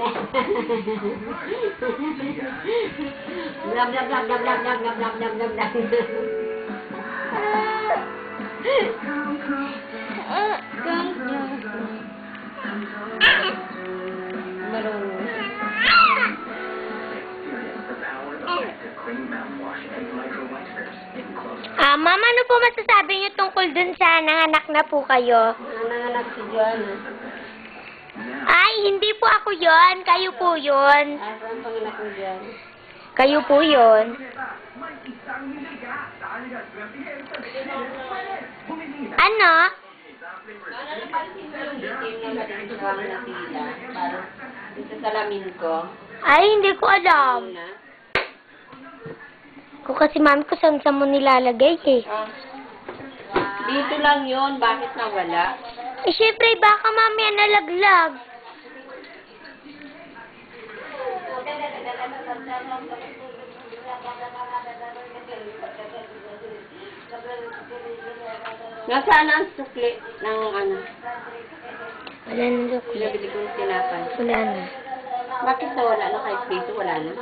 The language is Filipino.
Blam blam blam blam blam blam blam blam blam blam. Marunong. Ma'am, ano po masasabi niyo tungkol dun sa nanganak na po kayo? Nanganak si Joanna. Ay, hindi po ako yon. Kayo po yon. Saan panganak mo dyan? Kayo po yon. Ano? Ano napansin mo yung itim na nagkakawang na pila? Parang dito sa lamin ko. Ay, hindi ko alam. Una. Kung kasi mami ko saan mo nilalagay eh. Dito lang yun. Bakit nawala? Eh, syempre, baka mamaya nalaglag. Nasaan ang sukli ng ano? Wala na, Dok. Pinabili kong tinapay. Wala na. Bakit nawala na kahit dito? Wala na.